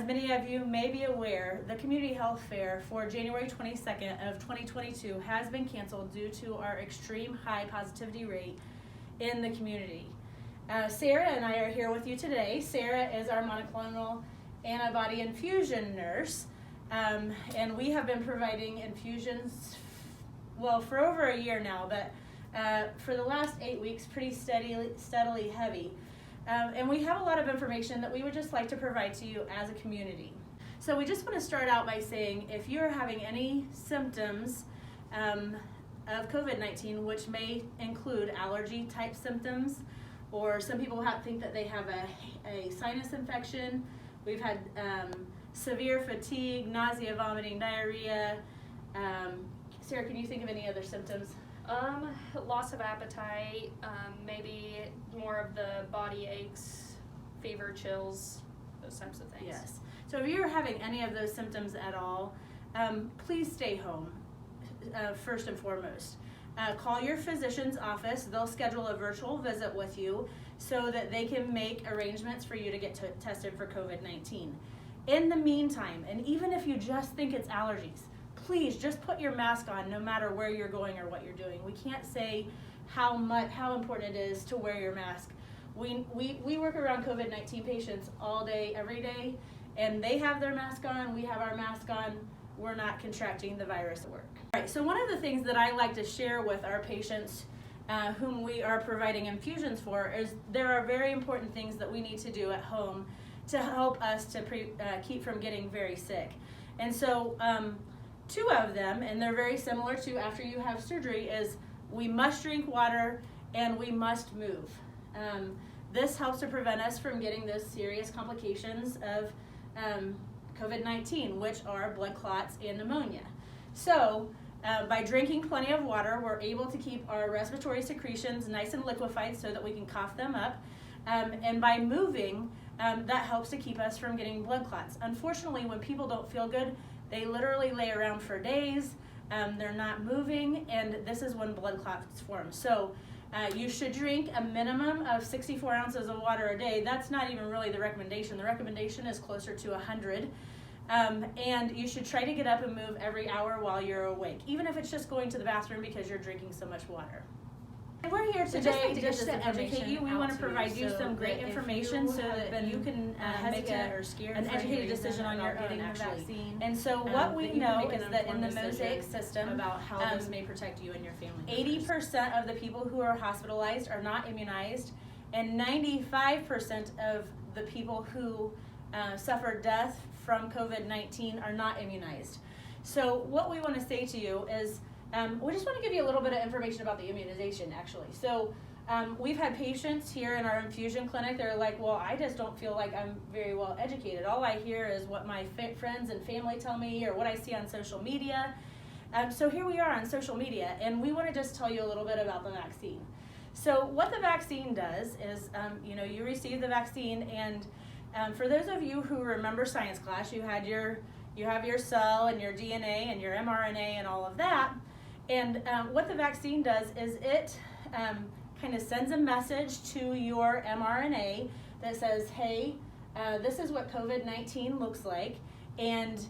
many of you may be aware, the Community Health Fair for January 22nd of 2022 has been canceled due to our extreme high positivity rate in the community. Sarah and I are here with you today. Sarah is our monoclonal antibody infusion nurse, and we have been providing infusions, well, for over a year now, but for the last 8 weeks, pretty steadily heavy. And we have a lot of information that we would just like to provide to you as a community. So we just want to start out by saying, if you're having any symptoms of COVID-19, which may include allergy type symptoms, or some people think that they have a sinus infection. We've had severe fatigue, nausea, vomiting, diarrhea. Sarah, can you think of any other symptoms? Loss of appetite, maybe more of the body aches, fever, chills, those types of things. Yes. So if you're having any of those symptoms at all, please stay home, first and foremost. Call your physician's office. They'll schedule a virtual visit with you so that they can make arrangements for you to get tested for COVID-19. In the meantime, and even if you just think it's allergies, please just put your mask on no matter where you're going or what you're doing. We can't say how important it is to wear your mask. We work around COVID-19 patients all day, every day, and they have their mask on, we have our mask on. We're not contracting the virus at work. All right, so one of the things that I like to share with our patients whom we are providing infusions for is there are very important things that we need to do at home to help us to keep from getting very sick. And so two of them, and they're very similar to after you have surgery, is we must drink water and we must move. This helps to prevent us from getting those serious complications of COVID-19, which are blood clots and pneumonia. So by drinking plenty of water, we're able to keep our respiratory secretions nice and liquefied so that we can cough them up. And by moving, that helps to keep us from getting blood clots. Unfortunately, when people don't feel good, they literally lay around for days, they're not moving, and this is when blood clots form. So you should drink a minimum of 64 ounces of water a day. That's not even really the recommendation. The recommendation is closer to 100. And you should try to get up and move every hour while you're awake, even if it's just going to the bathroom because you're drinking so much water. And we're here today just to educate you. We want to provide you some great information so that you can make an educated decision on your own, actually. And so what we know is that in the Mosaic system, about how this may protect you and your family. 80% of the people who are hospitalized are not immunized, and 95% of the people who suffer death from COVID-19 are not immunized. So what we want to say to you is we just want to give you a little bit of information about the immunization, actually. So we've had patients here in our infusion clinic. They're like, well, I just don't feel like I'm very well educated. All I hear is what my friends and family tell me or what I see on social media. So here we are on social media, and we want to just tell you a little bit about the vaccine. So what the vaccine does is, you receive the vaccine, and for those of you who remember science class, you have your cell and your DNA and your mRNA and all of that. And what the vaccine does is it kind of sends a message to your mRNA that says, hey, this is what COVID-19 looks like, and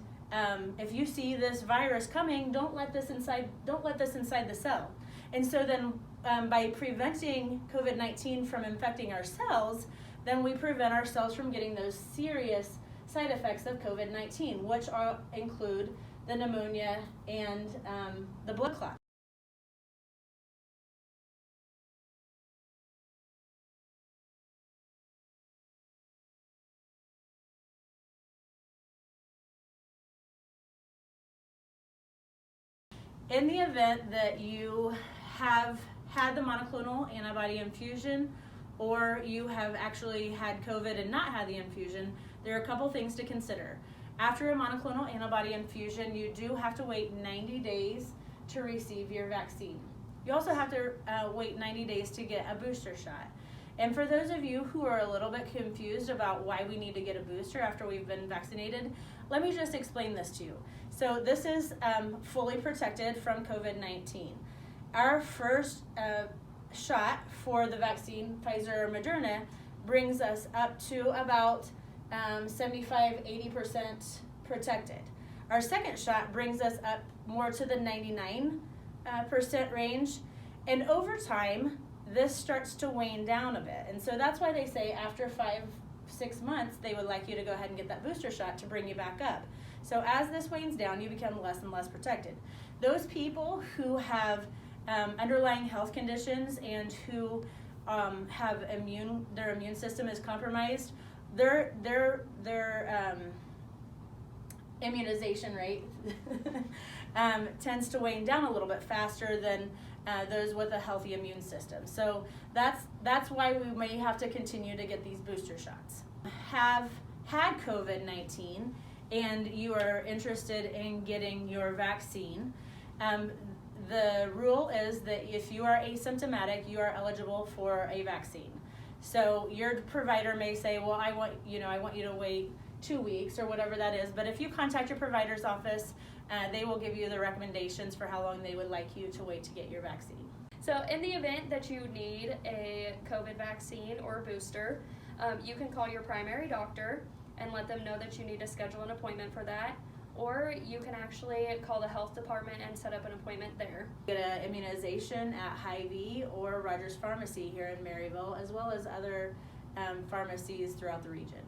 if you see this virus coming, don't let this inside the cell. And so then by preventing COVID-19 from infecting our cells, then we prevent our cells from getting those serious side effects of COVID-19, which include the pneumonia and the blood clot. In the event that you have had the monoclonal antibody infusion, or you have actually had COVID and not had the infusion, there are a couple things to consider. After a monoclonal antibody infusion, you do have to wait 90 days to receive your vaccine. You also have to wait 90 days to get a booster shot. And for those of you who are a little bit confused about why we need to get a booster after we've been vaccinated, let me just explain this to you. So this is fully protected from COVID-19. Our first shot for the vaccine, Pfizer or Moderna, brings us up to about 75, 80% protected. Our second shot brings us up more to the 99% range, and over time, this starts to wane down a bit. And so that's why they say after 5-6 months, they would like you to go ahead and get that booster shot to bring you back up. So as this wanes down, you become less and less protected. Those people who have underlying health conditions and who have their immune system is compromised, their immunization rate tends to wane down a little bit faster than those with a healthy immune system. So that's why we may have to continue to get these booster shots. Have had COVID-19 and you are interested in getting your vaccine, the rule is that if you are asymptomatic, you are eligible for a vaccine. So your provider may say, well, I want you to wait 2 weeks or whatever that is. But if you contact your provider's office, they will give you the recommendations for how long they would like you to wait to get your vaccine. So in the event that you need a COVID vaccine or booster, you can call your primary doctor and let them know that you need to schedule an appointment for that. Or you can actually call the health department and set up an appointment there. Get an immunization at Hy-Vee or Rogers Pharmacy here in Maryville, as well as other pharmacies throughout the region.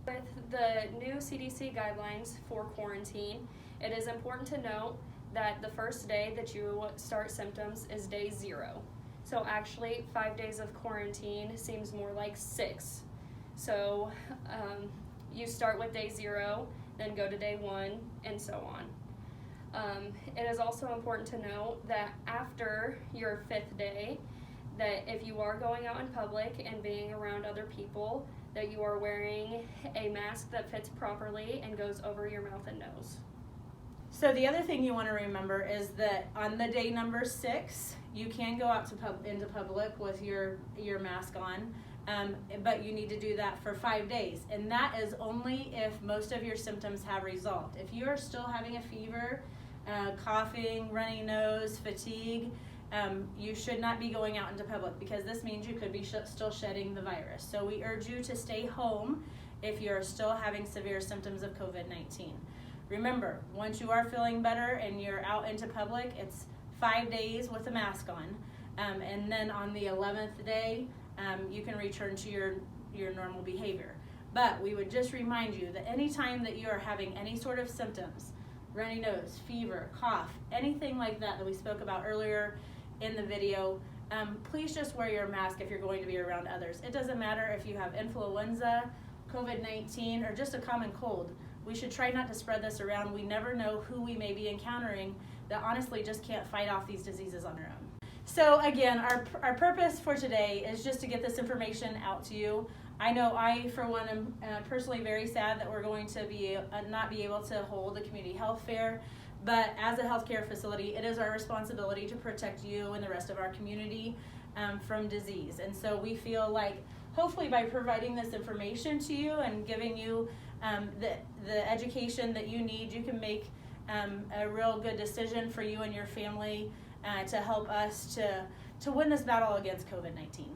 With the new CDC guidelines for quarantine, it is important to note that the first day that you start symptoms is day 0. So actually 5 days of quarantine seems more like 6. So you start with day 0, then go to day 1, and so on. It is also important to note that after your 5th day, that if you are going out in public and being around other people, that you are wearing a mask that fits properly and goes over your mouth and nose. So the other thing you want to remember is that on the day number 6, you can go out into public with your mask on, but you need to do that for 5 days. And that is only if most of your symptoms have resolved. If you are still having a fever, coughing, runny nose, fatigue, you should not be going out into public, because this means you could be still shedding the virus. So we urge you to stay home if you're still having severe symptoms of COVID-19. Remember, once you are feeling better and you're out into public, it's 5 days with a mask on. And then on the 11th day, you can return to your normal behavior. But we would just remind you that anytime that you are having any sort of symptoms, runny nose, fever, cough, anything like that we spoke about earlier in the video, please just wear your mask if you're going to be around others. It doesn't matter if you have influenza, COVID-19, or just a common cold. We should try not to spread this around. We never know who we may be encountering that honestly just can't fight off these diseases on their own. So again, our purpose for today is just to get this information out to you. I know I, for one, am personally very sad that we're going to be not be able to hold a community health fair. But as a healthcare facility, it is our responsibility to protect you and the rest of our community from disease. And so we feel like hopefully by providing this information to you and giving you the education that you need, you can make a real good decision for you and your family to help us to win this battle against COVID-19.